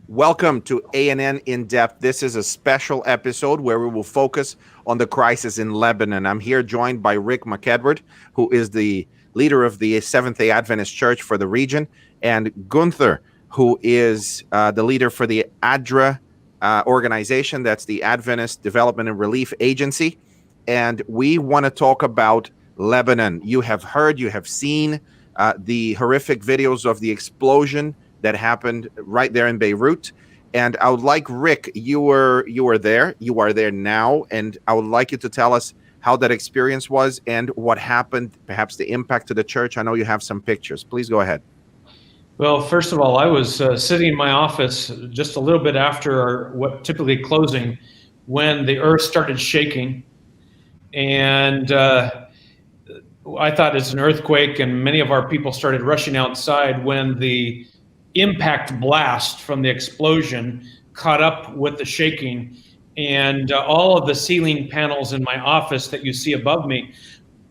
Welcome to ANN In Depth. This is a special episode where we will focus on the crisis in Lebanon. I'm here joined by Rick McEdward, who is the leader of the Seventh-day Adventist Church for the region, and Günther, who is the leader for the Adra organization. That's the Adventist Development and Relief Agency. And we want to talk about Lebanon. You have heard, you have seen the horrific videos of the explosion that happened right there in Beirut. And I would like, Rick, you are there now, and I would like you to tell us how that experience was and what happened, perhaps the impact to the church. I know you have some pictures. Please go ahead. Well, first of all, I was sitting in my office just a little bit after what typically closing when the earth started shaking. And I thought it's an earthquake, and many of our people started rushing outside when the impact blast from the explosion caught up with the shaking, and all of the ceiling panels in my office that you see above me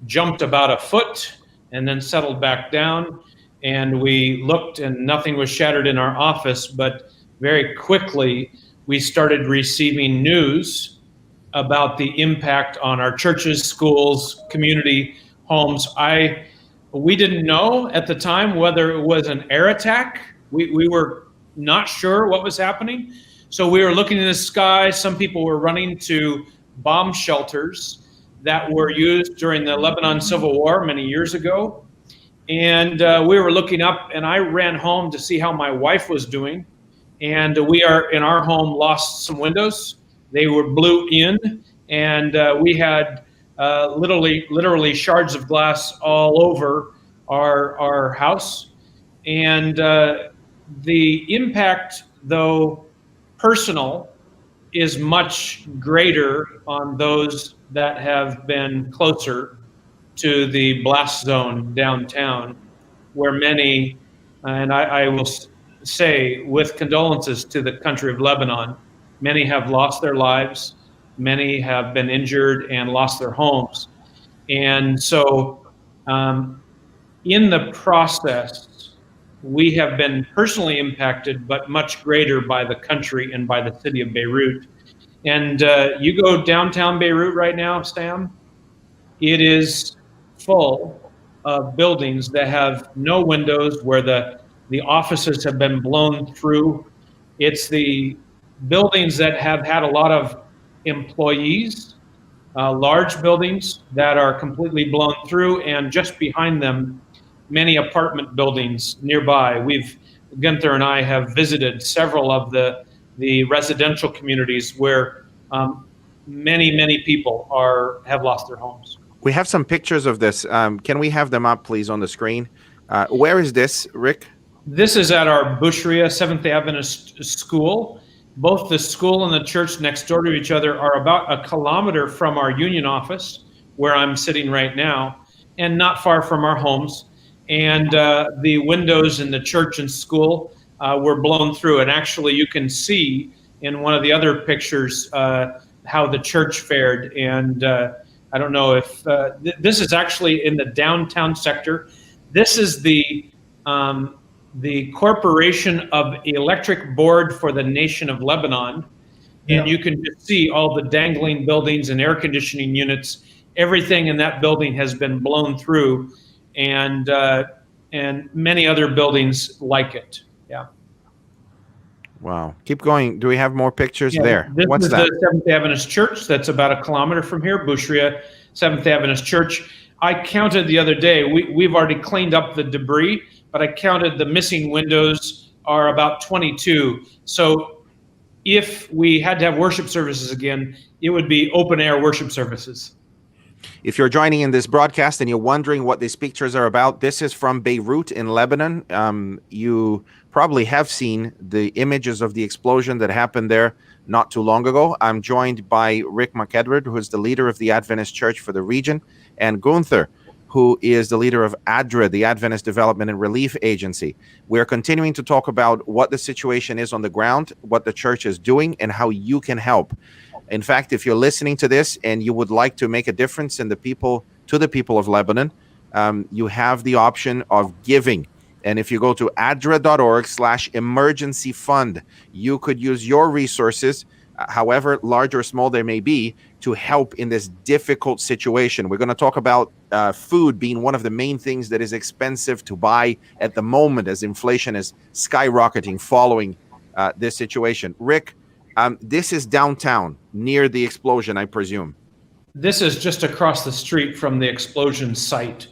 jumped about a foot and then settled back down. And we looked and nothing was shattered in our office, but very quickly we started receiving news about the impact on our churches, schools, community, homes. We didn't know at the time whether it was an air attack. We were not sure what was happening. So we were looking in the sky. Some people were running to bomb shelters that were used during the Lebanon Civil War many years ago. And we were looking up, and I ran home to see how my wife was doing. And we are in our home lost some windows. They were blew in, and we had literally shards of glass all over our house. And the impact, though personal, is much greater on those that have been closer to the blast zone downtown, where many, and I will say with condolences to the country of Lebanon, many have lost their lives, many have been injured and lost their homes. And so in the process, we have been personally impacted, but much greater by the country and by the city of Beirut. And you go downtown Beirut right now, Sam, it is full of buildings that have no windows, where the offices have been blown through. It's the buildings that have had a lot of employees, large buildings that are completely blown through, and just behind them, many apartment buildings nearby. Günther and I have visited several of the residential communities where many people have lost their homes. We have some pictures of this. Can we have them up, please, on the screen? Where is this, Rick? This is at our Bushria Seventh-day Adventist school. Both the school and the church next door to each other are about a kilometer from our union office, where I'm sitting right now, and not far from our homes. And the windows in the church and school were blown through. And actually, you can see in one of the other pictures how the church fared. And I don't know if this is actually in the downtown sector. This is the Corporation of Electric Board for the Nation of Lebanon. And you can just see all the dangling buildings and air conditioning units. Everything in that building has been blown through. And many other buildings like it. Yeah. Wow. Keep going. Do we have more pictures there? What's that? This is the Seventh-day Adventist Church. That's about a kilometer from here, Bushria Seventh-day Adventist Church. I counted the other day. We've already cleaned up the debris, but I counted the missing windows are about 22. So if we had to have worship services again, it would be open-air worship services. If you're joining in this broadcast and you're wondering what these pictures are about, this is from Beirut in Lebanon. You probably have seen the images of the explosion that happened there not too long ago. I'm joined by Rick McEdward, who is the leader of the Adventist Church for the region, and Günther, who is the leader of Adra, the Adventist Development and Relief Agency. We're continuing to talk about what the situation is on the ground, what the church is doing, and how you can help. In fact, if you're listening to this and you would like to make a difference to the people of Lebanon, you have the option of giving. And if you go to adra.org/emergency fund, you could use your resources, however large or small they may be, to help in this difficult situation. We're going to talk about food being one of the main things that is expensive to buy at the moment as inflation is skyrocketing following this situation. Rick, this is downtown near the explosion, I presume. This is just across the street from the explosion site,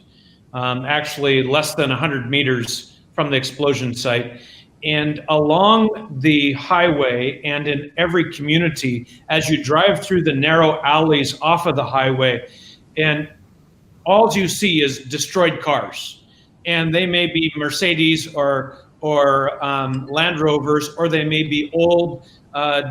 actually less than 100 meters from the explosion site. And along the highway and in every community, as you drive through the narrow alleys off of the highway, and all you see is destroyed cars. And they may be Mercedes or Land Rovers, or they may be old,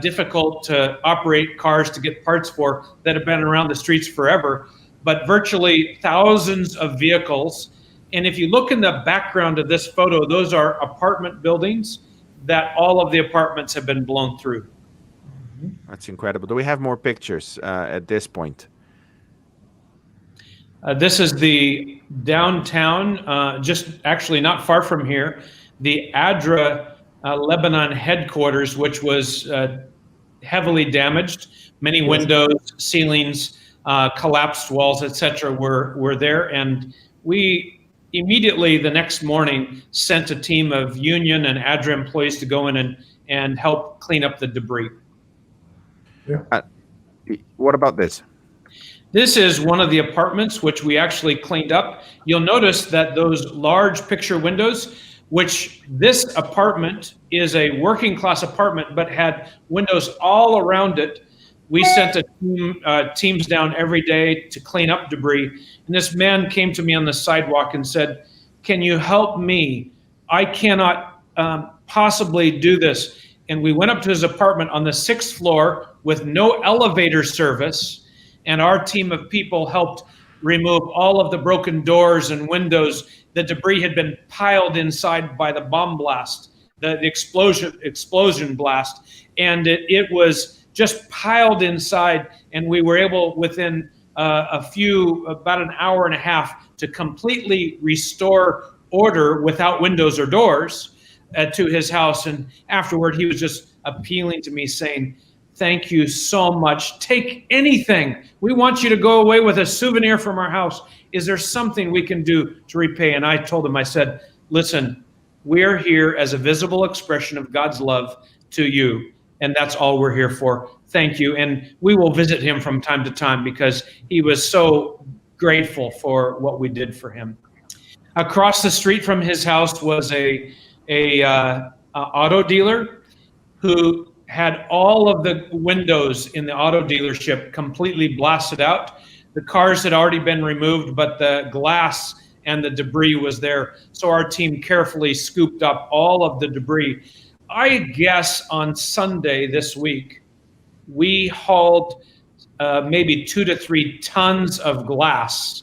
difficult to operate cars to get parts for that have been around the streets forever, but virtually thousands of vehicles. And if you look in the background of this photo, those are apartment buildings that all of the apartments have been blown through. That's incredible. Do we have more pictures at this point? This is the downtown, just actually not far from here, the Adra Lebanon headquarters, which was heavily damaged. Many windows, ceilings, collapsed walls, etc. were there. And we immediately the next morning sent a team of union and Adra employees to go in and help clean up the debris. Yeah. What about this? This is one of the apartments which we actually cleaned up. You'll notice that those large picture windows, which this apartment is a working class apartment, but had windows all around it. We sent teams down every day to clean up debris. And this man came to me on the sidewalk and said, "Can you help me? I cannot possibly do this." And we went up to his apartment on the 6th floor with no elevator service. And our team of people helped remove all of the broken doors and windows. The debris had been piled inside by the bomb blast, the explosion blast. And it was just piled inside, and we were able within about an hour and a half to completely restore order without windows or doors to his house. And afterward, he was just appealing to me saying, "Thank you so much. Take anything. We want you to go away with a souvenir from our house. Is there something we can do to repay?" And I told him, I said, "Listen, we're here as a visible expression of God's love to you. And that's all we're here for. Thank you." And we will visit him from time to time because he was so grateful for what we did for him. Across the street from his house was a auto dealer who had all of the windows in the auto dealership completely blasted out. The cars had already been removed, but the glass and the debris was there. So our team carefully scooped up all of the debris. I guess on Sunday this week, we hauled maybe 2 to 3 tons of glass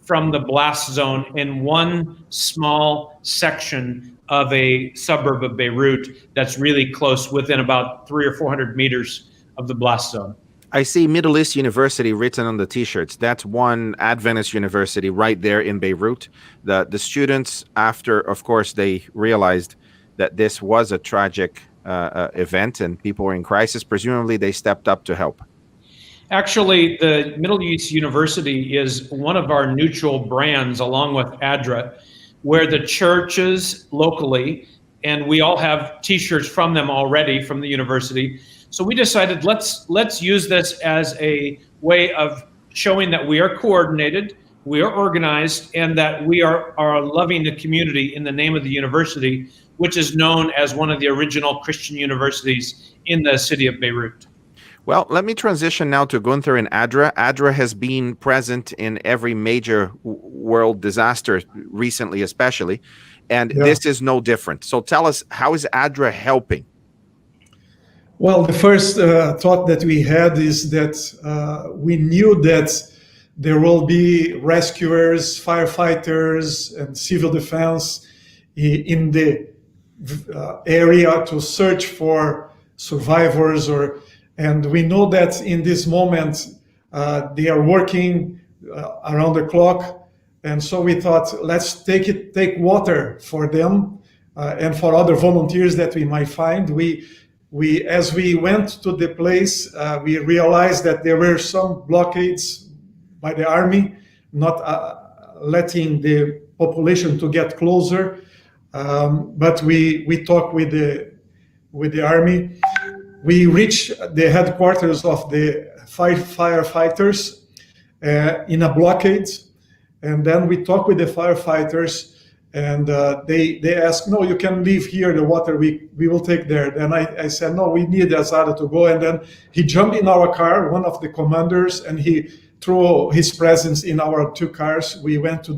from the blast zone in one small section of a suburb of Beirut that's really close, within about 300 or 400 meters of the blast zone. I see Middle East University written on the T-shirts. That's one Adventist university right there in Beirut. The students, after, of course, they realized that this was a tragic event and people were in crisis, presumably they stepped up to help. Actually, the Middle East University is one of our neutral brands, along with Adra, where the churches locally, and we all have T-shirts from them already from the university. So we decided let's use this as a way of showing that we are coordinated, we are organized, and that we are loving the community in the name of the university, which is known as one of the original Christian universities in the city of Beirut. Well, let me transition now to Günther and Adra. Adra has been present in every major world disaster recently, especially, and this is no different. So tell us, how is Adra helping? Well, the first thought that we had is that we knew that there will be rescuers, firefighters, and civil defense in the area to search for survivors, and we know that in this moment they are working around the clock And so we thought, let's take water for them and for other volunteers that we might find. As we went to the place, we realized that there were some blockades by the army, not letting the population to get closer. But we talked with the army. We reached the headquarters of the firefighters in a blockade, and then we talked with the firefighters, and they asked, "No, you can leave here. The water we will take there." Then I said, "No, we need Azara to go." And then he jumped in our car, one of the commanders, and he threw his presence in our two cars. We went to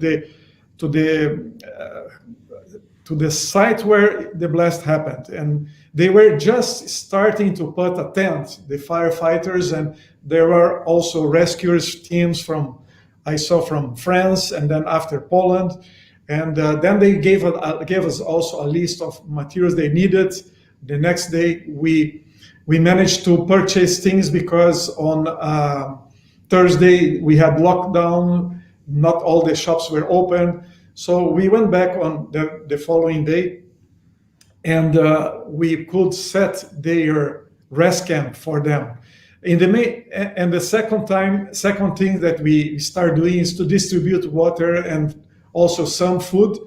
the site where the blast happened, and they were just starting to put a tent, the firefighters, and there were also rescuers teams from France, and then after Poland, and then they gave us also a list of materials they needed. The next day we managed to purchase things because on Thursday we had lockdown, not all the shops were open. So we went back on the following day, and we could set their rest camp for them. And the second thing that we start doing is to distribute water and also some food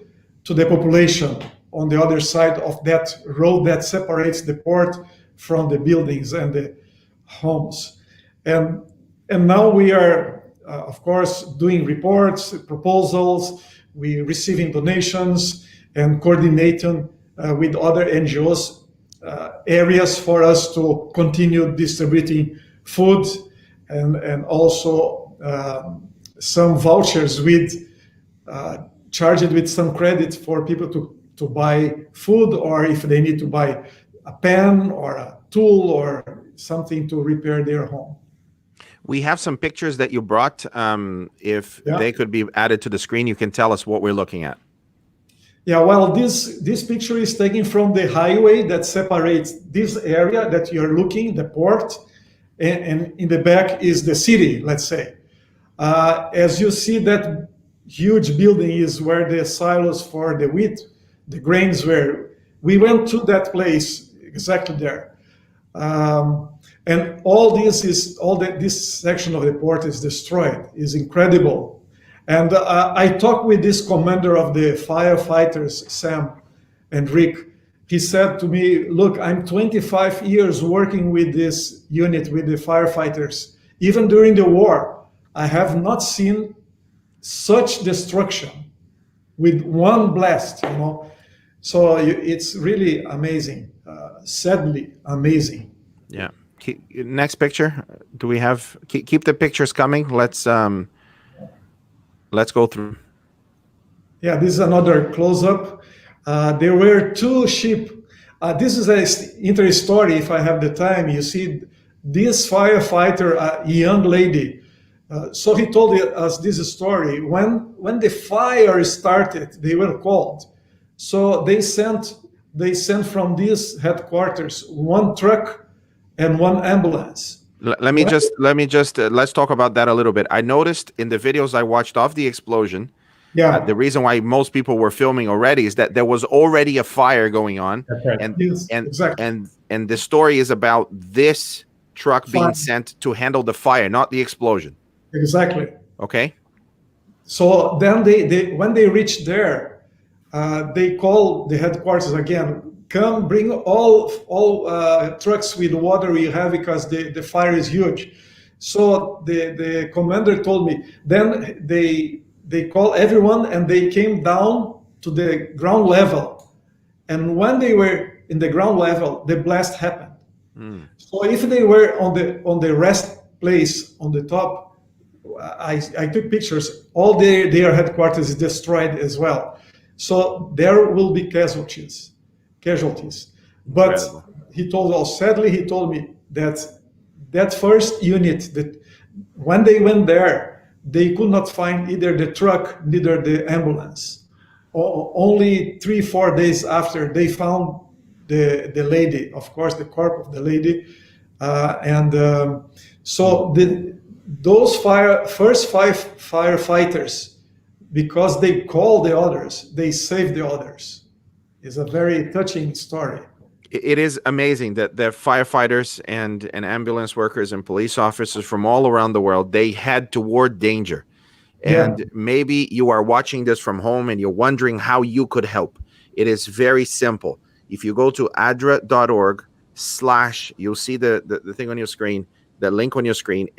to the population on the other side of that road that separates the port from the buildings and the homes. And now we are, of course, doing reports, proposals. We receiving donations and coordinating with other NGOs areas for us to continue distributing food and also some vouchers with charged with some credit for people to buy food, or if they need to buy a pen or a tool or something to repair their home. We have some pictures that you brought. If they could be added to the screen, you can tell us what we're looking at. Yeah, well, this picture is taken from the highway that separates this area that you're looking, the port, and in the back is the city, let's say. As you see, that huge building is where the silos for the wheat, the grains were. We went to that place exactly there. And this section of the port is destroyed. Is incredible. And I talked with this commander of the firefighters, Sam and Rick. He said to me, "Look, I'm 25 years working with this unit, with the firefighters. Even during the war, I have not seen such destruction with one blast, you know." So it's really amazing, sadly amazing. Yeah. Next picture. Do we have? Keep the pictures coming. Let's go through. Yeah, this is another close-up. There were two sheep. This is an interesting story. If I have the time, you see this firefighter, a young lady. So he told us this story. When the fire started, they were called. So they sent from this headquarters one truck and one ambulance. Let's talk about that a little bit. I noticed in the videos I watched of the explosion, the reason why most people were filming already is that there was already a fire going on. That's right. And the story is about this truck being sent to handle the fire, not the explosion. Exactly. Okay. So then when they reached there, they called the headquarters again. Come, bring all trucks with water we have because the fire is huge. So the commander told me. Then they called everyone and they came down to the ground level. And when they were in the ground level, the blast happened. So if they were on the rest place on the top, I took pictures. All their headquarters is destroyed as well. So there will be casualties. But incredible. He told us, sadly, he told me that first unit, that when they went there, they could not find either the truck, neither the ambulance. Only 3-4 days after, they found the lady, of course, the corpse of the lady. So those first 5 firefighters, because they call the others, they save the others. It's a very touching story. It is amazing that the firefighters and ambulance workers and police officers from all around the world, they head toward danger. And maybe you are watching this from home and you're wondering how you could help. It is very simple. If you go to adra.org/, you'll see the thing on your screen, the link on your screen,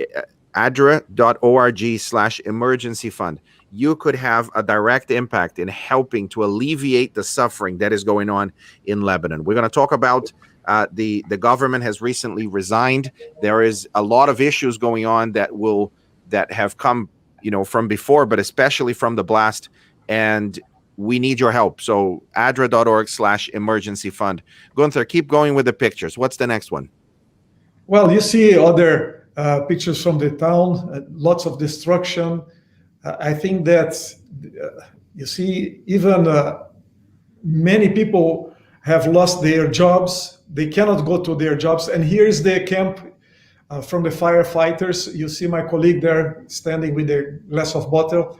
adra.org/emergency fund. You could have a direct impact in helping to alleviate the suffering that is going on in Lebanon. We're going to talk about the government has recently resigned. There is a lot of issues going on that have come from before, but especially from the blast, and we need your help. So adra.org/emergency fund. Günther, keep going with the pictures. What's the next one? Well, you see other pictures from the town, lots of destruction. I think that you see even many people have lost their jobs. They cannot go to their jobs. And here's the camp from the firefighters. You see my colleague there standing with a glass of bottle.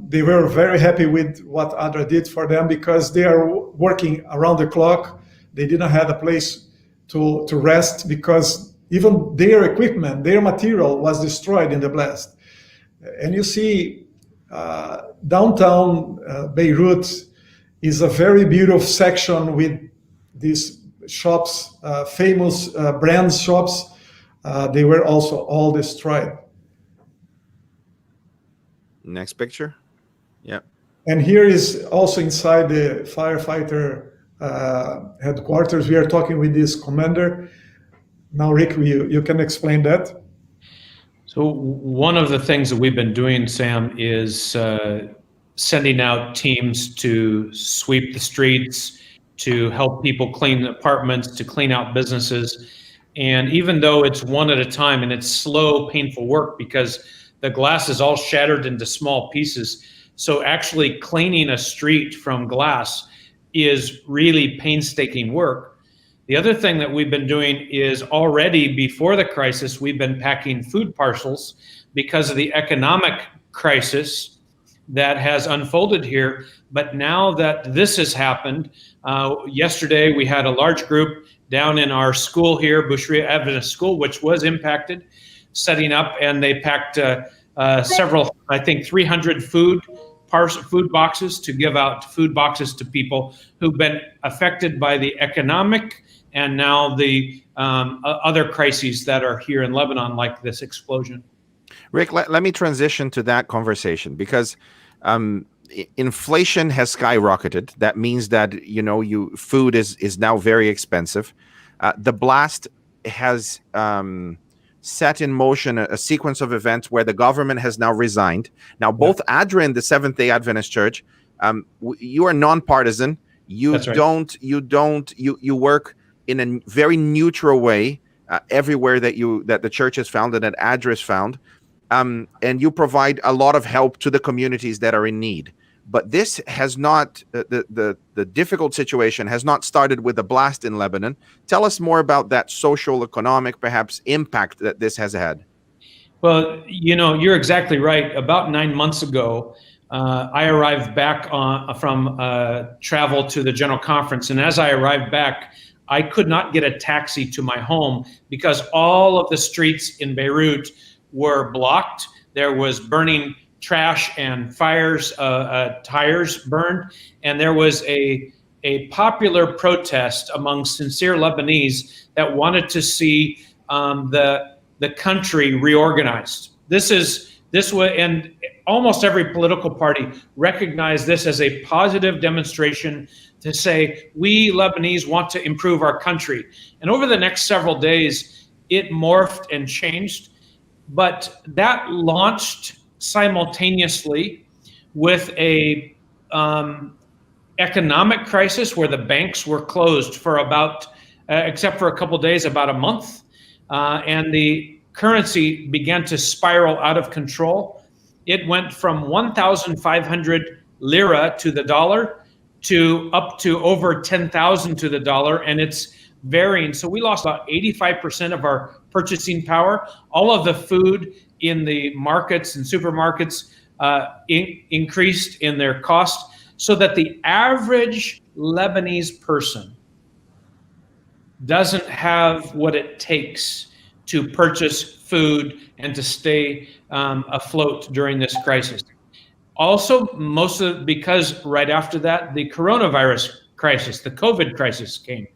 They were very happy with what Adra did for them because they are working around the clock. They didn't have a place to rest because even their equipment, their material was destroyed in the blast. And you see downtown Beirut is a very beautiful section with these shops, famous brand shops. They were also all destroyed. Next picture. Yeah. And here is also inside the Firefighter headquarters. We are talking with this commander. Now, Rick, you can explain that. So one of the things that we've been doing, Sam, is sending out teams to sweep the streets, to help people clean apartments, to clean out businesses. And even though it's one at a time and it's slow, painful work because the glass is all shattered into small pieces. So actually cleaning a street from glass is really painstaking work. The other thing that we've been doing is already before the crisis, we've been packing food parcels because of the economic crisis that has unfolded here. But now that this has happened, yesterday we had a large group down in our school here, Beirut Adventist School, which was impacted, setting up, and they packed several, I think 300 food boxes to give out food boxes to people who've been affected by the economic and now the other crises that are here in Lebanon, like this explosion. Rick, let me transition to that conversation because inflation has skyrocketed. That means that food is now very expensive. The blast has set in motion a sequence of events where the government has now resigned. Now, both Adra and the Seventh-day Adventist Church, you are nonpartisan. You work in a very neutral way everywhere that the church is found and that Adra is found, and you provide a lot of help to the communities that are in need. But this has not, the difficult situation has not started with the blast in Lebanon. Tell us more about that social, economic, perhaps, impact that this has had. Well, you're exactly right. About 9 months ago, I arrived back from travel to the General Conference. And as I arrived back, I could not get a taxi to my home because all of the streets in Beirut were blocked. There was burning trash and fires, tires burned, and there was a popular protest among sincere Lebanese that wanted to see the country reorganized. This was, and almost every political party recognized this as a positive demonstration to say, we Lebanese want to improve our country. And over the next several days, it morphed and changed, but that launched simultaneously with a economic crisis where the banks were closed for about, except for a couple of days, about a month, and the currency began to spiral out of control. It went from 1,500 lira to the dollar to up to over 10,000 to the dollar, and it's varying. So we lost about 85% of our purchasing power. All of the food in the markets and supermarkets increased in their cost, so that the average Lebanese person doesn't have what it takes to purchase food and to stay afloat during this crisis. Also, because right after that, the coronavirus crisis, the COVID crisis came,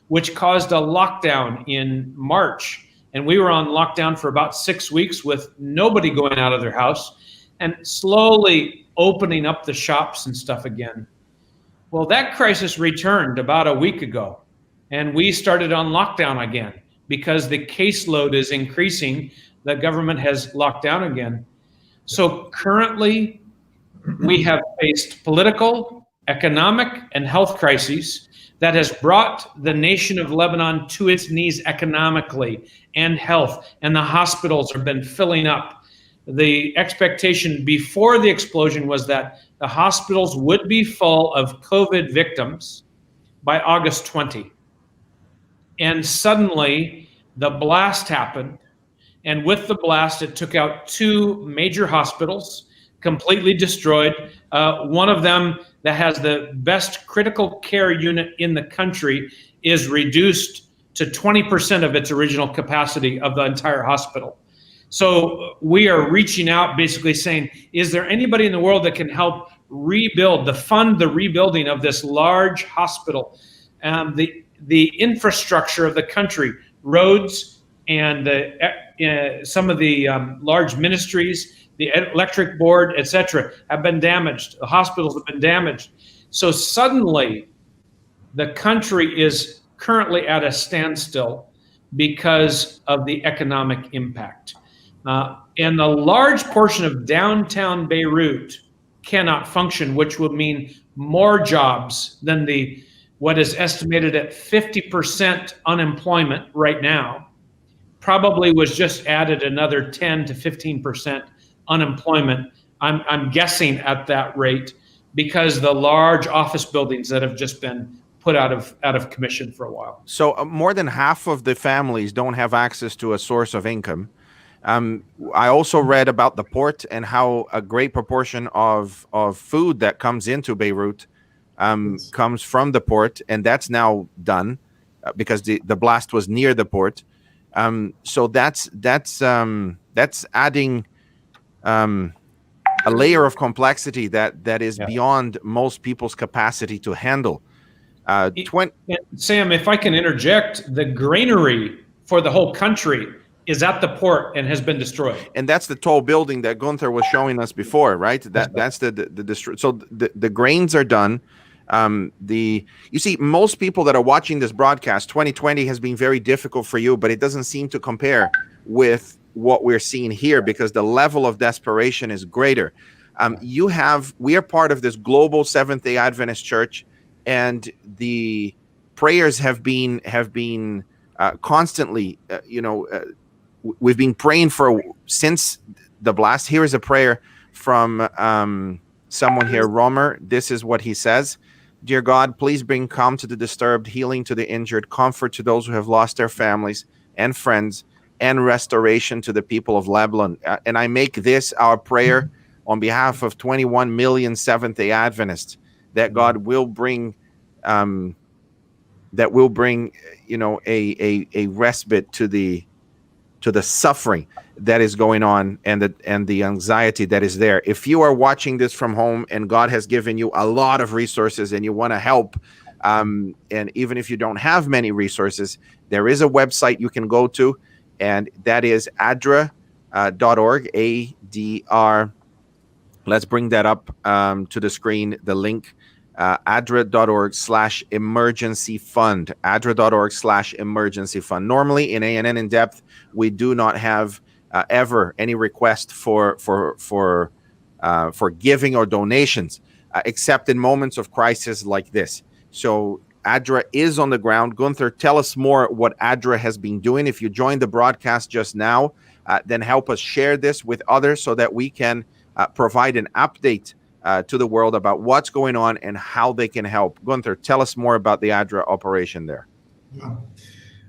which caused a lockdown in March. And we were on lockdown for about 6 weeks with nobody going out of their house and slowly opening up the shops and stuff again. Well, that crisis returned about a week ago, and we started on lockdown again because the caseload is increasing. The government has locked down again. So currently, we have faced political, economic, and health crises that has brought the nation of Lebanon to its knees economically and health, and the hospitals have been filling up. The expectation before the explosion was that the hospitals would be full of COVID victims by August 20. And suddenly, the blast happened, and with the blast, it took out 2 major hospitals, completely destroyed. One of them that has the best critical care unit in the country is reduced to 20% of its original capacity of the entire hospital. So we are reaching out, basically saying, is there anybody in the world that can help fund the rebuilding of this large hospital? The infrastructure of the country, roads, and some of the large ministries, the electric board, etc., have been damaged. The hospitals have been damaged. So suddenly, the country is currently at a standstill because of the economic impact. And a large portion of downtown Beirut cannot function, which would mean more jobs than what is estimated at 50% unemployment right now. Probably was just added another 10 to 15% unemployment, I'm guessing at that rate, because the large office buildings that have just been put out of commission for a while. So more than half of the families don't have access to a source of income. I also read about the port and how a great proportion of food that comes into Beirut comes from the port, and that's now done because the blast was near the port. So that's adding a layer of complexity that is beyond most people's capacity to handle. Sam, if I can interject, the granary for the whole country is at the port and has been destroyed. And that's the tall building that Günther was showing us before, right? That's the destroy. So the grains are done. You see, most people that are watching this broadcast, 2020 has been very difficult for you, but it doesn't seem to compare with what we're seeing here because the level of desperation is greater. We are part of this global Seventh-day Adventist Church, and the prayers have been constantly, we've been praying since the blast. Here is a prayer from someone here, Romer. This is what he says. Dear God, please bring calm to the disturbed, healing to the injured, comfort to those who have lost their families and friends, and restoration to the people of Lebanon. And I make this our prayer on behalf of 21 million Seventh-day Adventists, that God will bring, a respite to the suffering that is going on and the anxiety that is there. If you are watching this from home and God has given you a lot of resources and you want to help, and even if you don't have many resources, there is a website you can go to, and that is adra.org, ADR. Let's bring that up to the screen, the link, adra.org/emergency fund, adra.org/emergency fund. Normally in ANN In Depth, we do not have ever any request for giving or donations, except in moments of crisis like this. So Adra is on the ground. Günther, tell us more what Adra has been doing. If you joined the broadcast just now, then help us share this with others so that we can provide an update to the world about what's going on and how they can help. Günther, tell us more about the Adra operation there.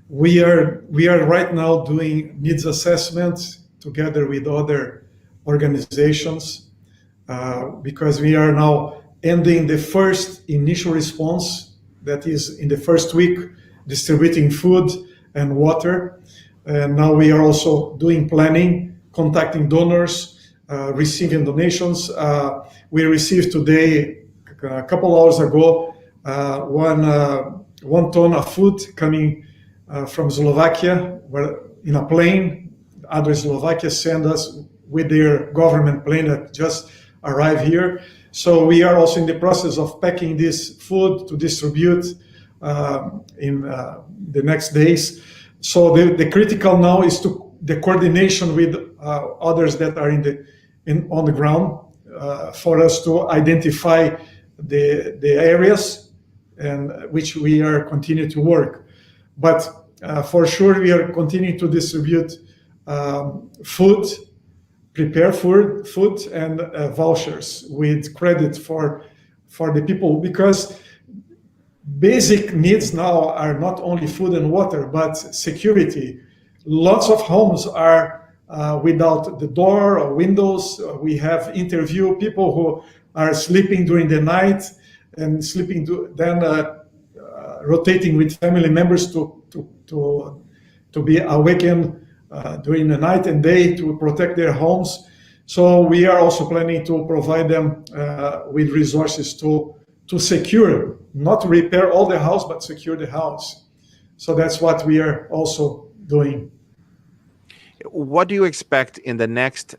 We are right now doing needs assessment together with other organizations. because we are now ending the first initial response, that is in the first week, distributing food and water. And now we are also doing planning, contacting donors, receiving donations. We received today, a couple hours ago, one ton of food coming from Slovakia, where in a plane. Adra Slovakia sent us with their government plane that just arrived here. So we are also in the process of packing this food to distribute in the next days. So the critical now is the coordination with others that are on the ground for us to identify the areas and which we are continuing to work. But for sure, we are continuing to distribute food, prepare food and vouchers with credit for the people, because basic needs now are not only food and water, but security. Lots of homes are without the door or windows. We have interviewed people who are sleeping during the night and rotating with family members to be awakened during the night and day to protect their homes. So we are also planning to provide them with resources to secure, not repair all the house, but secure the house. So that's what we are also doing. What do you expect in the next,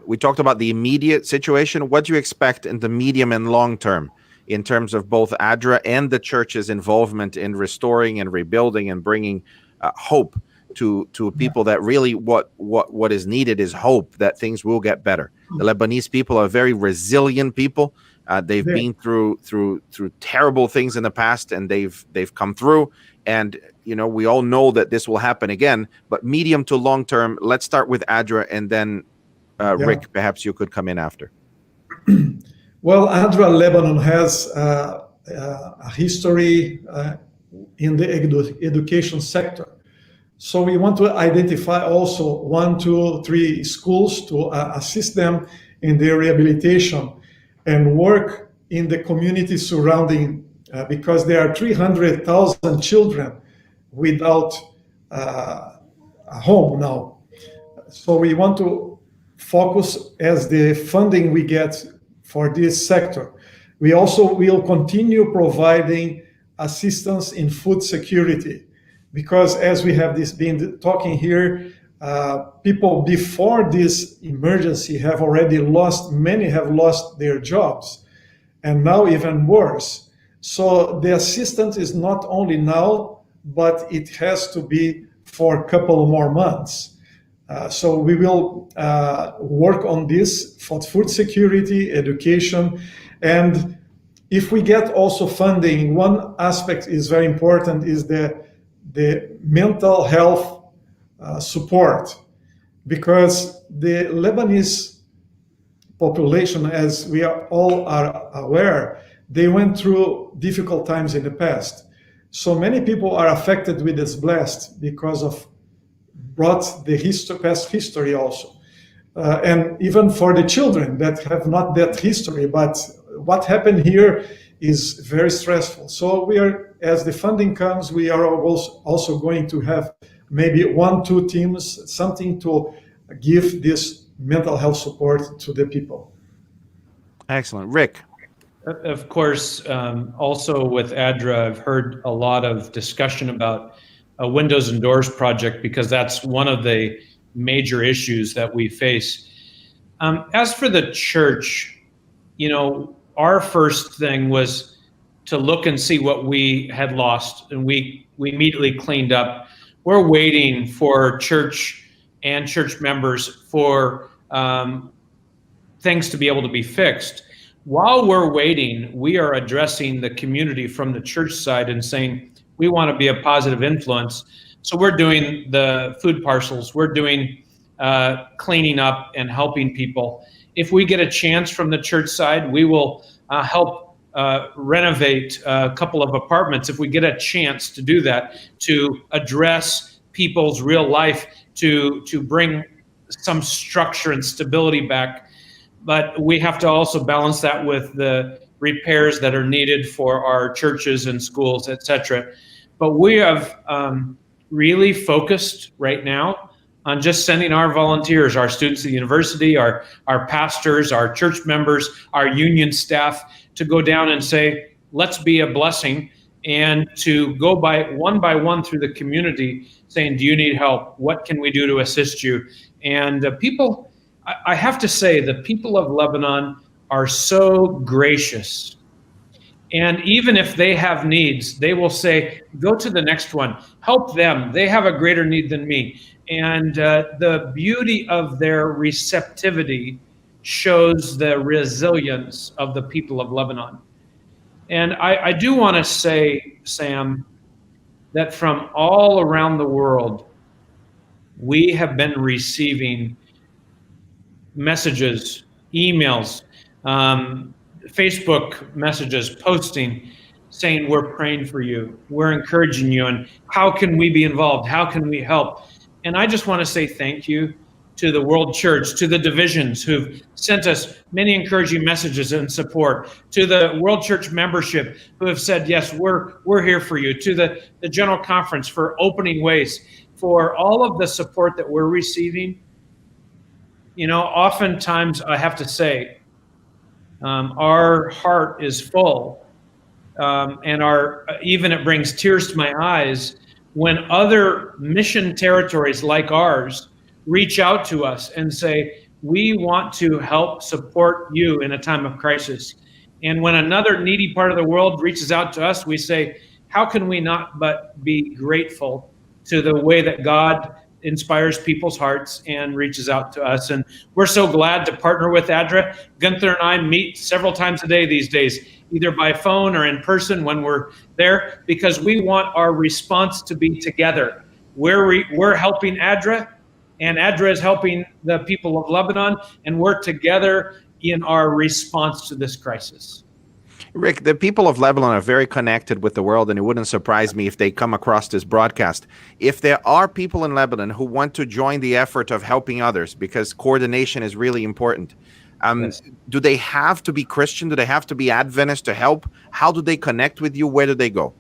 we talked about the immediate situation. What do you expect in the medium and long term in terms of both Adra and the church's involvement in restoring and rebuilding and bringing hope to people that really what is needed is hope that things will get better. The Lebanese people are very resilient people. They've been through terrible things in the past, and they've come through. And we all know that this will happen again. But medium to long term, let's start with Adra, and then Rick, perhaps you could come in after. Well, Adra Lebanon has a history in the education sector. So we want to identify also 1, 2, 3 schools to assist them in their rehabilitation and work in the community surrounding, because there are 300,000 children without a home now. So we want to focus as the funding we get for this sector. We also will continue providing assistance in food security, because as we have been talking here, people before this emergency have already many have lost their jobs, and now even worse. So the assistance is not only now, but it has to be for a couple more months. So we will work on this for food security, education, and if we get also funding, one aspect is very important, is the mental health support, because the Lebanese population, as we all are aware, they went through difficult times in the past. So many people are affected with this blast because of brought the past history also. And even for the children that have not that history, but what happened here is very stressful. So we are, as the funding comes, we are also going to have maybe 1, 2 teams, something to give this mental health support to the people. Excellent. Rick? Of course, also with Adra, I've heard a lot of discussion about a Windows and Doors project, because that's one of the major issues that we face. As for the church, our first thing was to look and see what we had lost, and we immediately cleaned up. We're waiting for church and church members for things to be able to be fixed. While we're waiting, we are addressing the community from the church side and saying, we want to be a positive influence. So we're doing the food parcels, we're doing cleaning up and helping people. If we get a chance from the church side, we will help renovate a couple of apartments if we get a chance to do that, to address people's real life, to bring some structure and stability back. but we have to also balance that with the repairs that are needed for our churches and schools, etc. But we have really focused right now on just sending our volunteers, our students at the university, our pastors, our church members, our union staff, to go down and say, let's be a blessing, and to go by one through the community saying, do you need help? What can we do to assist you? And people, I have to say, the people of Lebanon are so gracious. And even if they have needs, they will say, go to the next one, help them. They have a greater need than me. And the beauty of their receptivity shows the resilience of the people of Lebanon. And I do want to say, Sam, that from all around the world, we have been receiving messages, emails, Facebook messages, posting, saying we're praying for you, we're encouraging you, and how can we be involved? How can we help? And I just want to say thank you to the World Church, to the divisions who've sent us many encouraging messages and support, to the World Church membership who have said, yes, we're here for you, to the General Conference for opening ways, for all of the support that we're receiving. You know, oftentimes I have to say, our heart is full, and even it brings tears to my eyes when other mission territories like ours reach out to us and say, we want to help support you in a time of crisis. And when another needy part of the world reaches out to us, we say, how can we not but be grateful to the way that God inspires people's hearts and reaches out to us? And we're so glad to partner with Adra. Günther and I meet several times a day these days, either by phone or in person when we're there, because we want our response to be together. We're helping Adra, and Adra is helping the people of Lebanon, and we're together in our response to this crisis. Rick, the people of Lebanon are very connected with the world, and it wouldn't surprise me if they come across this broadcast. If there are people in Lebanon who want to join the effort of helping others, because coordination is really important, yes. Do they have to be Christian? Do they have to be Adventist to help? How do they connect with you? Where do they go?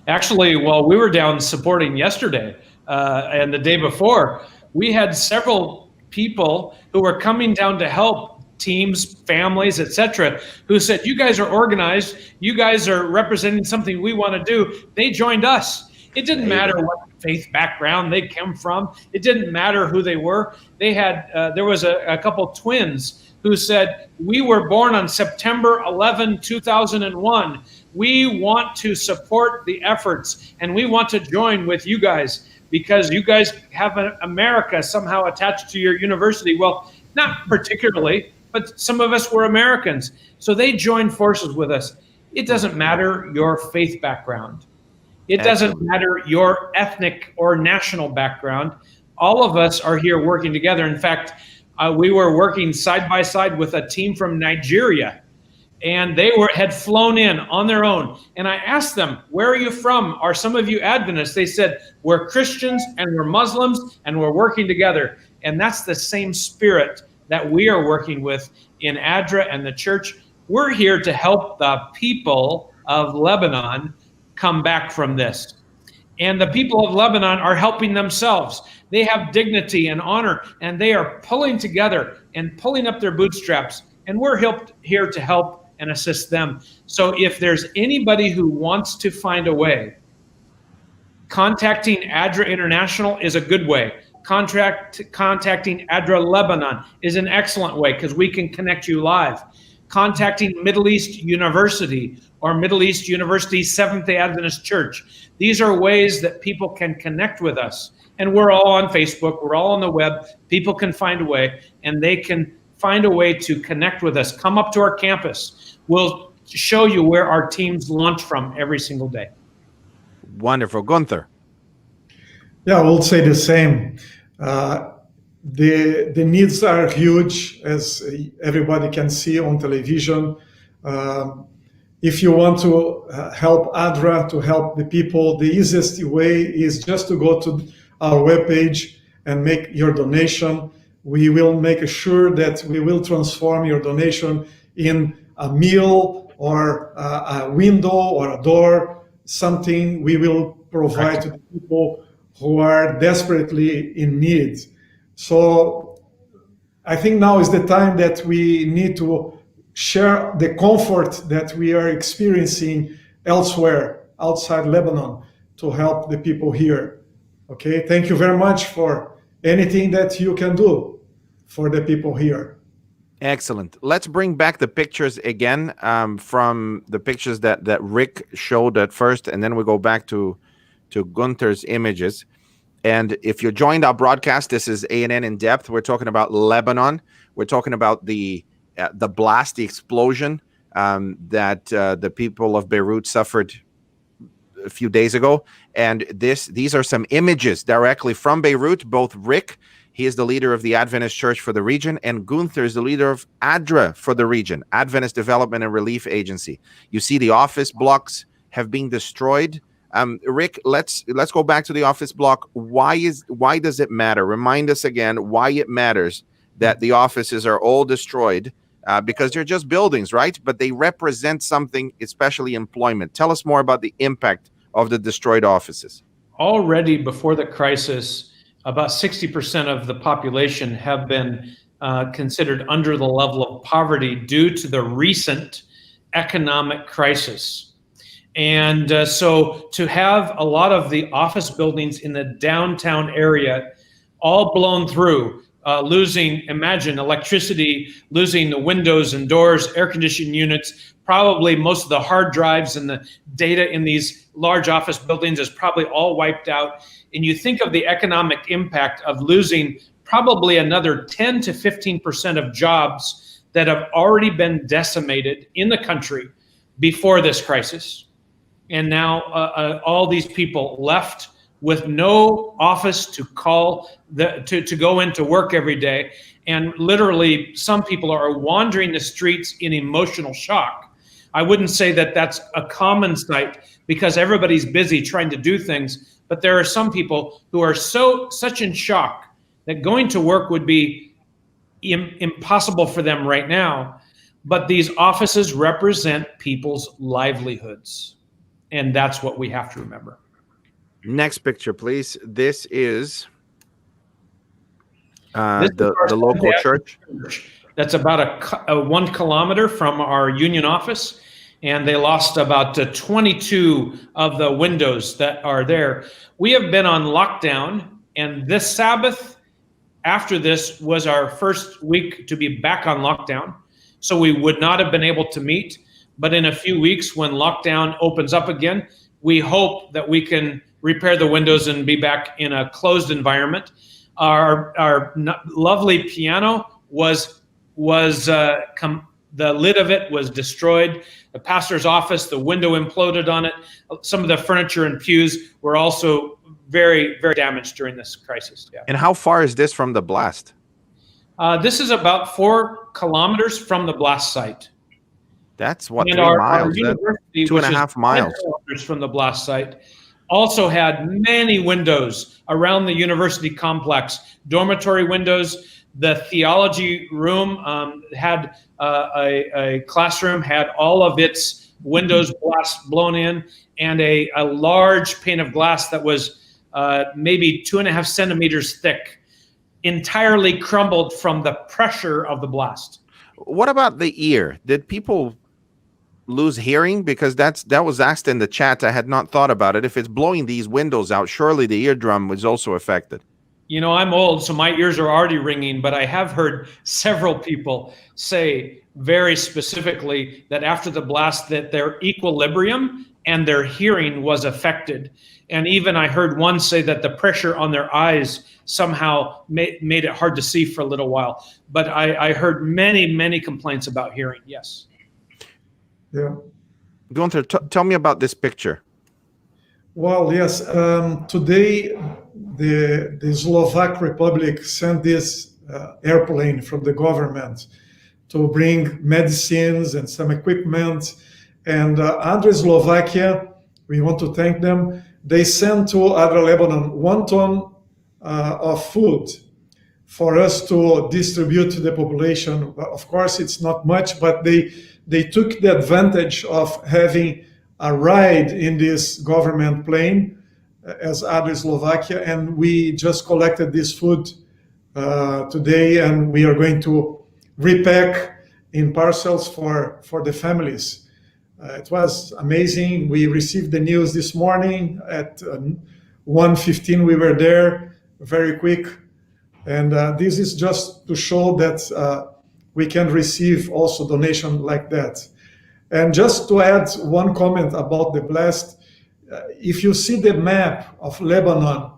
Actually, well, we were down supporting yesterday and the day before. We had several people who were coming down to help, teams, families, etc., who said, you guys are organized, you guys are representing something we want to do. They joined us. It didn't matter what faith background they came from. It didn't matter who they were. They had, there was a couple twins who said, we were born on September 11, 2001. We want to support the efforts, and we want to join with you guys, because you guys have America somehow attached to your university. Well, not particularly, but some of us were Americans. So they joined forces with us. It doesn't matter your faith background. It doesn't matter your ethnic or national background. All of us are here working together. In fact, we were working side by side with a team from Nigeria, and they had flown in on their own. And I asked them, where are you from? Are some of you Adventists? They said, we're Christians and we're Muslims and we're working together. And that's the same spirit that we are working with in Adra and the church. We're here to help the people of Lebanon come back from this. And the people of Lebanon are helping themselves. They have dignity and honor, and they are pulling together and pulling up their bootstraps. And we're here to help and assist them. So if there's anybody who wants to find a way, contacting Adra International is a good way. Contacting Adra Lebanon is an excellent way, because we can connect you live. Contacting Middle East University or Middle East University Seventh-day Adventist Church. These are ways that people can connect with us. And we're all on Facebook, we're all on the web. People can find a way, and they can find a way to connect with us. Come up to our campus. We'll show you where our teams launch from every single day. Wonderful. Günther. Yeah, I will say the same. The needs are huge, as everybody can see on television. If you want to help Adra, to help the people, the easiest way is just to go to our webpage and make your donation. we will make sure that we will transform your donation in a meal or a window or a door, something we will provide to the people who are desperately in need. So I think now is the time that we need to share the comfort that we are experiencing elsewhere outside Lebanon to help the people here. Okay, thank you very much for anything that you can do for the people here. Excellent. Let's bring back the pictures again, from the pictures that Rick showed at first, and then we go back to Günther's images. And if you joined our broadcast, this is ANN in Depth. We're talking about Lebanon. We're talking about the blast, the explosion that the people of Beirut suffered a few days ago. And these are some images directly from Beirut. Both Rick, he is the leader of the Adventist Church for the region, and Günther is the leader of Adra for the region, Adventist Development and Relief Agency. You see the office blocks have been destroyed. Rick, let's go back to the office block. Why does it matter? Remind us again why it matters that the offices are all destroyed, because they're just buildings, right? But they represent something, especially employment. Tell us more about the impact of the destroyed offices. Already before the crisis, about 60% of the population have been considered under the level of poverty due to the recent economic crisis. And so to have a lot of the office buildings in the downtown area all blown through, losing, imagine, electricity, losing the windows and doors, air conditioning units, probably most of the hard drives and the data in these large office buildings is probably all wiped out. And you think of the economic impact of losing probably another 10 to 15% of jobs that have already been decimated in the country before this crisis. And now all these people left with no office to call, to go into work every day. And literally, some people are wandering the streets in emotional shock. I wouldn't say that that's a common sight because everybody's busy trying to do things, but there are some people who are such in shock that going to work would be impossible for them right now. But these offices represent people's livelihoods. And that's what we have to remember. Next picture, please. This is the local church. That's about a 1 kilometer from our union office. And they lost about 22 of the windows that are there. We have been on lockdown. And this Sabbath, after this, was our first week to be back on lockdown. So we would not have been able to meet. But in a few weeks, when lockdown opens up again, we hope that we can repair the windows and be back in a closed environment. Our lovely piano was the lid of it was destroyed. The pastor's office, the window imploded on it. Some of the furniture and pews were also very, very damaged during this crisis. Yeah. And how far is this from the blast? This is about 4 kilometers from the blast site. That's what, and 3 miles? 2.5 miles from the blast site. Also had many windows around the university complex, dormitory windows. The theology room had a classroom, had all of its windows blown in, and a large pane of glass that was maybe 2.5 centimeters thick, entirely crumbled from the pressure of the blast. What about the ear? Did people lose hearing? Because that was asked in the chat. I had not thought about it. If it's blowing these windows out, surely the eardrum was also affected. You know, I'm old, so my ears are already ringing, but I have heard several people say very specifically that after the blast that their equilibrium and their hearing was affected. And even I heard one say that the pressure on their eyes somehow made it hard to see for a little while. But I heard many, many complaints about hearing, yes. Yeah. Günther, tell me about this picture. Well, yes. Today, the Slovak Republic sent this airplane from the government to bring medicines and some equipment. And Adra Slovakia, we want to thank them. They sent to Adra Lebanon 1 ton of food for us to distribute to the population. Of course, it's not much, but they took the advantage of having a ride in this government plane as Adra, Slovakia, and we just collected this food today, and we are going to repack in parcels for the families. It was amazing. We received the news this morning at 1:15. We were there very quick. And this is just to show that we can receive also donation like that. And just to add one comment about the blast, if you see the map of Lebanon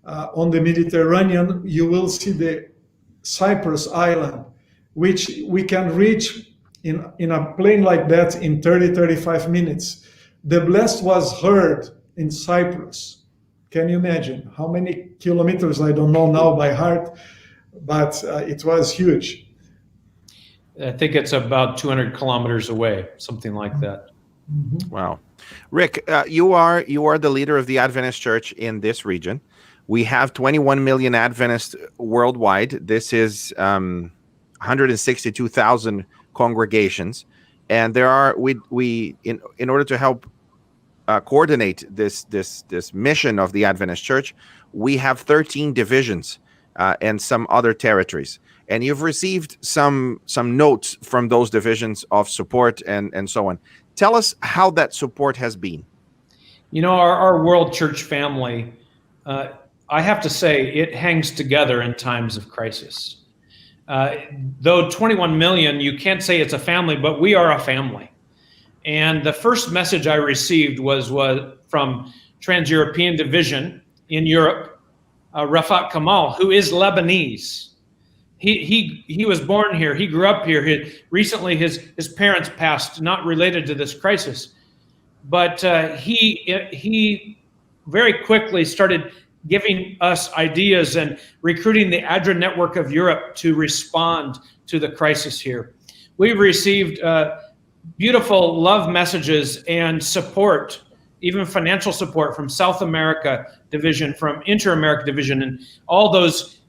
on the Mediterranean, you will see the Cyprus island, which we can reach in a plane like that in 35 minutes. The blast was heard in Cyprus. Can you imagine how many kilometers? I don't know now by heart, but it was huge. I think it's about 200 kilometers away, something like that. Mm-hmm. Wow. Rick, you are the leader of the Adventist Church in this region. We have 21 million Adventists worldwide. This is 162,000 congregations, and there are we in order to help coordinate this mission of the Adventist Church, we have 13 divisions and some other territories. And you've received some notes from those divisions of support and so on. Tell us how that support has been. You know, our world church family, I have to say, it hangs together in times of crisis. Though 21 million, you can't say it's a family, but we are a family. And the first message I received was from Trans-European Division in Europe, Rafat Kamal, who is Lebanese. He was born here. He grew up here. Recently, his parents passed, not related to this crisis. But he very quickly started giving us ideas and recruiting the Adra network of Europe to respond to the crisis here. We've received beautiful love messages and support, even financial support from South America Division, from Inter-America Division, and all those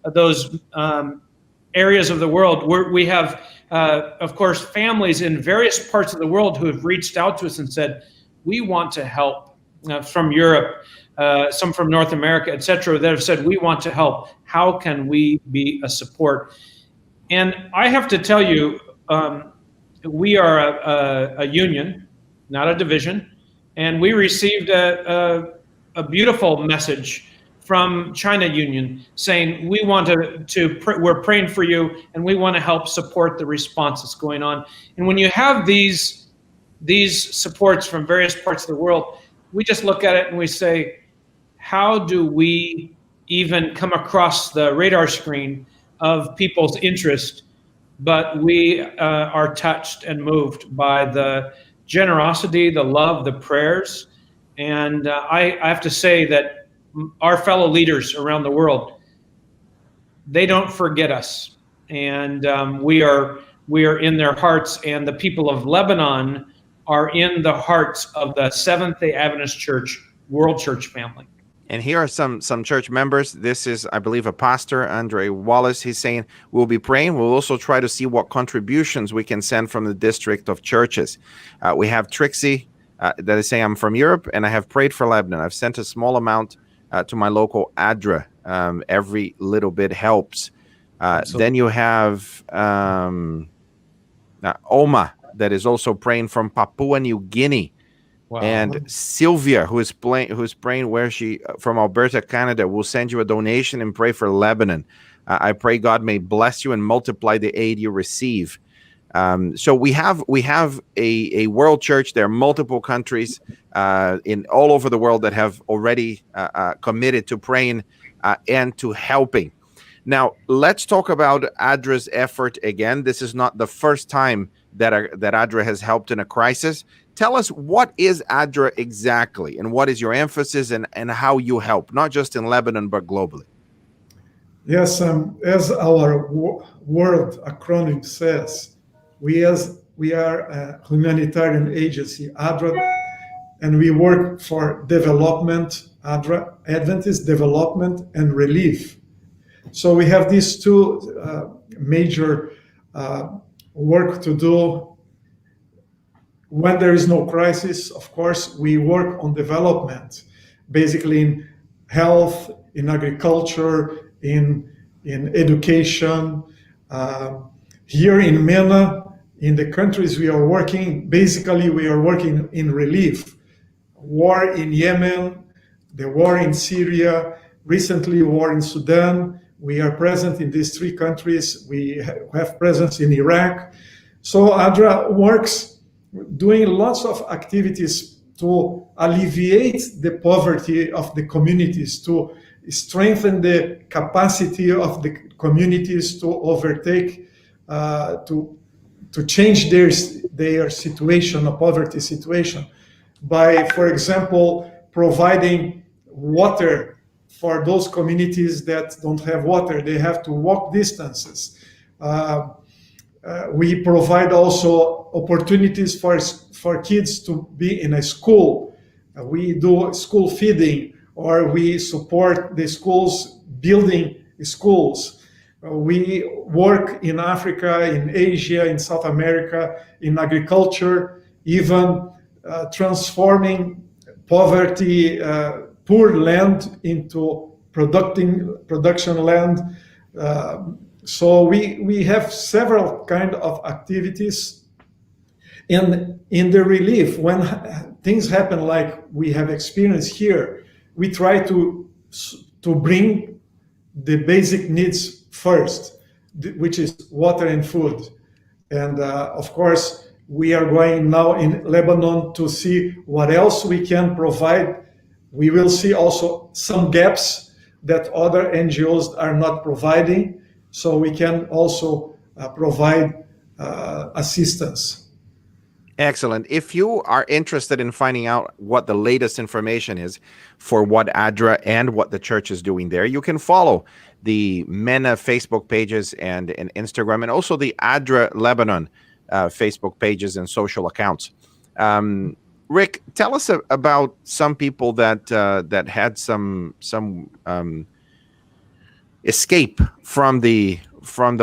areas of the world. We have, of course, families in various parts of the world who have reached out to us and said, we want to help, from Europe, some from North America, etc., that have said, we want to help. How can we be a support? And I have to tell you, we are a union, not a division, and we received a beautiful message from China Union saying we want we're praying for you and we want to help support the response that's going on. And when you have these supports from various parts of the world, we just look at it and we say, how do we even come across the radar screen of people's interest? But we are touched and moved by the generosity, the love, the prayers. And I have to say that our fellow leaders around the world, they don't forget us. And we are in their hearts, and the people of Lebanon are in the hearts of the Seventh-day Adventist Church, World Church family. And here are some church members. This is, I believe, a pastor, Andre Wallace. He's saying, we'll be praying. We'll also try to see what contributions we can send from the district of churches. We have Trixie that is saying, I'm from Europe and I have prayed for Lebanon. I've sent a small amount to my local Adra. Every little bit helps. Then you have Oma that is also praying from Papua New Guinea. Wow. And Sylvia, who's praying where she from Alberta, Canada, will send you a donation and pray for Lebanon. I pray God may bless you and multiply the aid you receive. So we have a world church. There are multiple countries in all over the world that have already committed to praying and to helping. Now let's talk about Adra's effort again. This is not the first time that Adra has helped in a crisis. Tell us, what is Adra exactly, and what is your emphasis and how you help, not just in Lebanon, but globally? Yes, as our word acronym says, we are a humanitarian agency, Adra, and we work for development, Adra, Adventist development and relief. So we have these two major work to do. When there is no crisis, of course, we work on development, basically in health, in agriculture, in education. Here in MENA, in the countries we are working, basically we are working in relief. War in Yemen, the war in Syria, recently war in Sudan. We are present in these three countries. We have presence in Iraq. So Adra works doing lots of activities to alleviate the poverty of the communities, to strengthen the capacity of the communities to overtake, to change their situation, a poverty situation, by, for example, providing water for those communities that don't have water. They have to walk distances. We provide also opportunities for kids to be in a school. We do school feeding, or we support the schools building schools. We work in Africa, in Asia, in South America, in agriculture, even transforming poverty, poor land into production land. So we have several kind of activities. In the relief, when things happen like we have experienced here, we try to bring the basic needs first, which is water and food. And of course, we are going now in Lebanon to see what else we can provide. We will see also some gaps that other NGOs are not providing, so we can also provide assistance. Excellent. If you are interested in finding out what the latest information is for what Adra and what the church is doing there, you can follow the MENA Facebook pages and Instagram, and also the Adra Lebanon Facebook pages and social accounts. Rick, tell us about some people that had some escape from the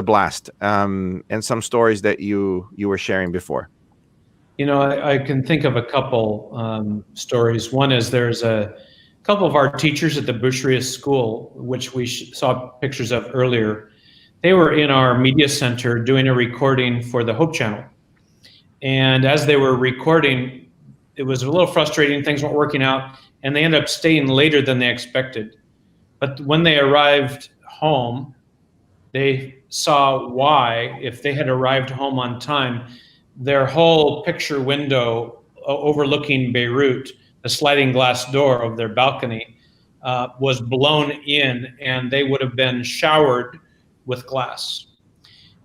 blast, and some stories that you were sharing before. You know, I can think of a couple stories. One is there's a couple of our teachers at the Bushria School, which we saw pictures of earlier. They were in our media center doing a recording for the Hope Channel. And as they were recording, it was a little frustrating. Things weren't working out, and they ended up staying later than they expected. But when they arrived home, they saw why, if they had arrived home on time, their whole picture window overlooking Beirut, the sliding glass door of their balcony, was blown in, and they would have been showered with glass.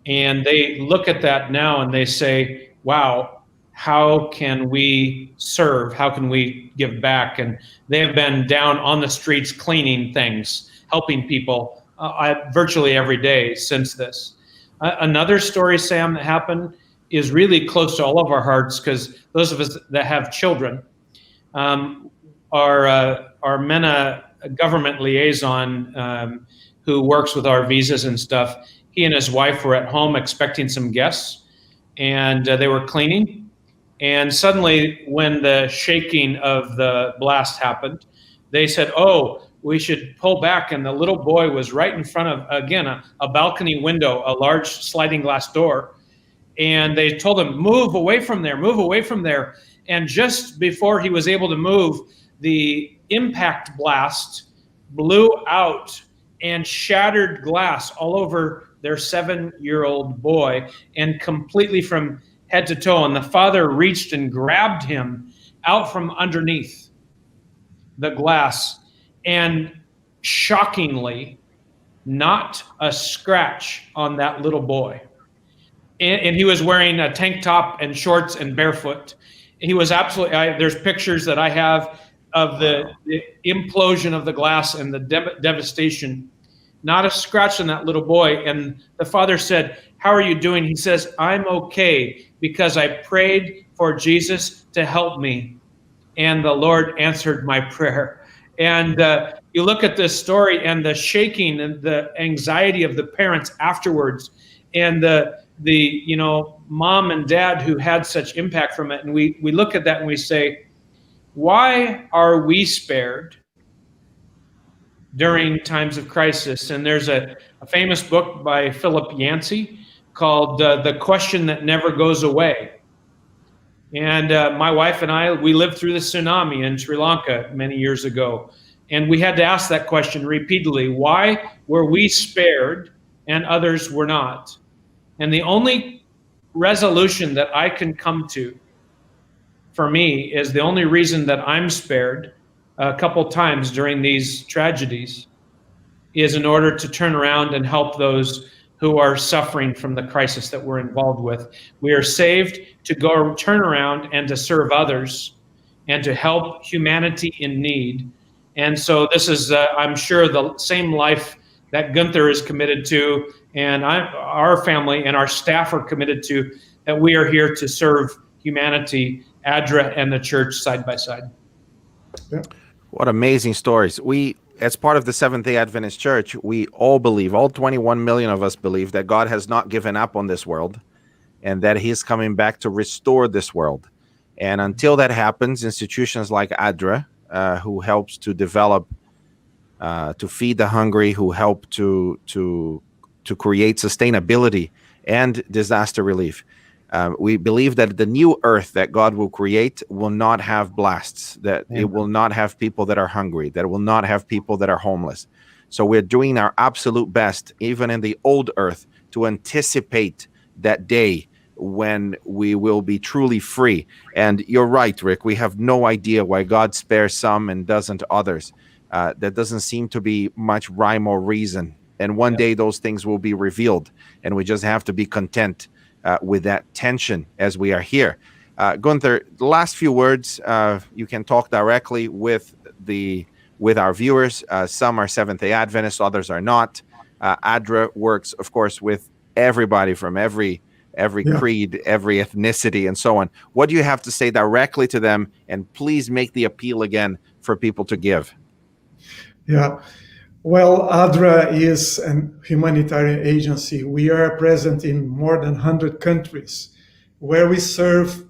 And they look at that now and they say, wow, how can we serve? How can we give back? And they have been down on the streets cleaning things, helping people virtually every day since this. Another story, Sam, that happened is really close to all of our hearts, because those of us that have children, our MENA government liaison, who works with our visas and stuff, he and his wife were at home expecting some guests, and they were cleaning. And suddenly, when the shaking of the blast happened, they said, oh, we should pull back. And the little boy was right in front of, again, a balcony window, a large sliding glass door. And they told him, move away from there, move away from there. And just before he was able to move, the impact blast blew out and shattered glass all over their 7-year-old boy, and completely from head to toe. And the father reached and grabbed him out from underneath the glass, and shockingly, not a scratch on that little boy. And he was wearing a tank top and shorts and barefoot. He was absolutely, there's pictures that I have of the implosion of the glass and the devastation. Not a scratch on that little boy. And the father said, how are you doing? He says, I'm okay, because I prayed for Jesus to help me, and the Lord answered my prayer. And you look at this story and the shaking and the anxiety of the parents afterwards, and the mom and dad who had such impact from it. And we look at that and we say, why are we spared during times of crisis? And there's a famous book by Philip Yancey called The Question That Never Goes Away. And my wife and I, we lived through the tsunami in Sri Lanka many years ago. And we had to ask that question repeatedly. Why were we spared and others were not? And the only resolution that I can come to for me is the only reason that I'm spared a couple times during these tragedies is in order to turn around and help those who are suffering from the crisis that we're involved with. We are saved to go turn around and to serve others and to help humanity in need. And so this is, I'm sure, the same life that Günther is committed to, and our family and our staff are committed to, that we are here to serve humanity, Adra and the church side by side. Yeah. What amazing stories. We, as part of the Seventh-day Adventist Church, we all believe, all 21 million of us believe, that God has not given up on this world and that he's coming back to restore this world. And until that happens, institutions like Adra, who helps to develop, to feed the hungry, who help to create sustainability and disaster relief. We believe that the new earth that God will create will not have blasts, that it will not have people that are hungry, that it will not have people that are homeless. So we're doing our absolute best, even in the old earth, to anticipate that day when we will be truly free. And you're right, Rick, we have no idea why God spares some and doesn't others. That doesn't seem to be much rhyme or reason. And one day those things will be revealed, and we just have to be content with that tension as we are here. Günther, the last few words, you can talk directly with our viewers. Some are Seventh-day Adventists, others are not. Adra works, of course, with everybody from every creed, every ethnicity, and so on. What do you have to say directly to them? And please make the appeal again for people to give. Yeah. Well, Adra is a humanitarian agency. We are present in more than 100 countries where we serve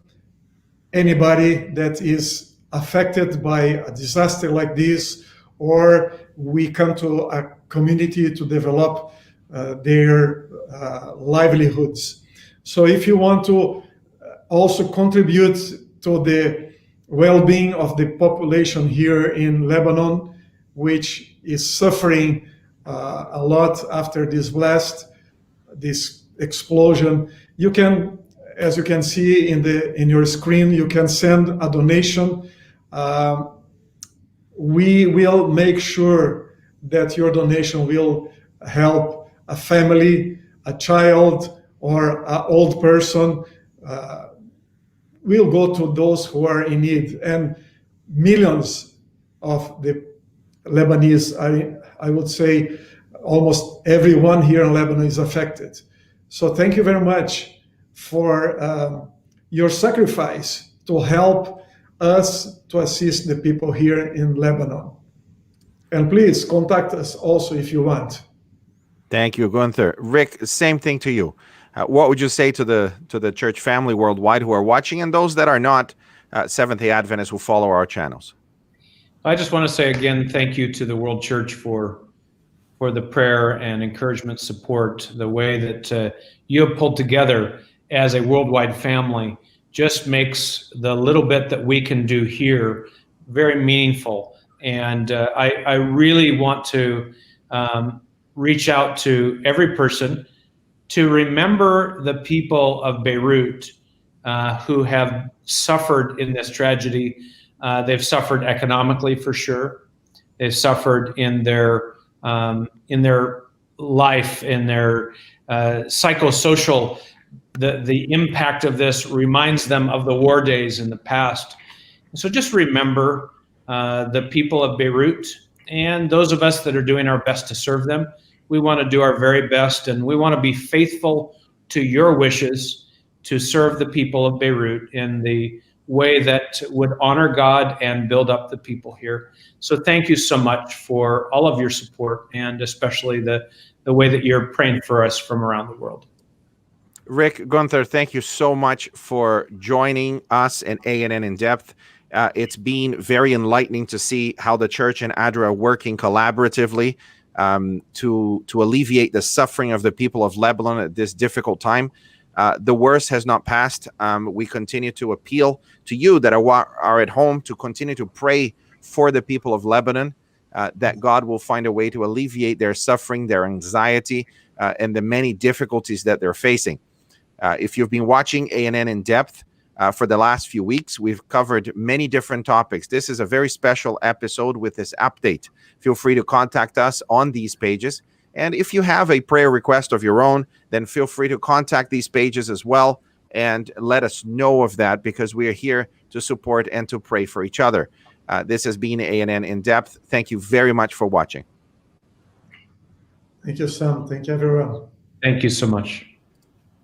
anybody that is affected by a disaster like this, or we come to a community to develop their livelihoods. So if you want to also contribute to the well-being of the population here in Lebanon, which is suffering a lot after this blast, this explosion, you can, as you can see in your screen, you can send a donation. We will make sure that your donation will help a family, a child, or an old person. We'll go to those who are in need. And millions of the Lebanese, I would say almost everyone here in Lebanon is affected. So thank you very much for your sacrifice to help us to assist the people here in Lebanon. And please contact us also if you want. Thank you, Günther. Rick, same thing to you. What would you say to the church family worldwide who are watching, and those that are not Seventh-day Adventists who follow our channels? I just want to say again, thank you to the World Church for the prayer and encouragement, support. The way that you have pulled together as a worldwide family just makes the little bit that we can do here very meaningful. And I really want to reach out to every person to remember the people of Beirut who have suffered in this tragedy. They've suffered economically, for sure. They've suffered in their life, in their psychosocial. The impact of this reminds them of the war days in the past. So just remember the people of Beirut and those of us that are doing our best to serve them. We want to do our very best, and we want to be faithful to your wishes to serve the people of Beirut in the way that would honor God and build up the people here. So thank you so much for all of your support, and especially the way that you're praying for us from around the world. Rick, Günther, thank you so much for joining us in ANN In Depth. It's been very enlightening to see how the church and Adra are working collaboratively to alleviate the suffering of the people of Lebanon at this difficult time. The worst has not passed. We continue to appeal to you that are at home to continue to pray for the people of Lebanon, that God will find a way to alleviate their suffering, their anxiety, and the many difficulties that they're facing. If you've been watching ANN In Depth for the last few weeks, we've covered many different topics. This is a very special episode with this update. Feel free to contact us on these pages. And if you have a prayer request of your own, then feel free to contact these pages as well and let us know of that, because we are here to support and to pray for each other. This has been ANN In Depth. Thank you very much for watching. Thank you, Sam. Thank you, everyone. Thank you so much.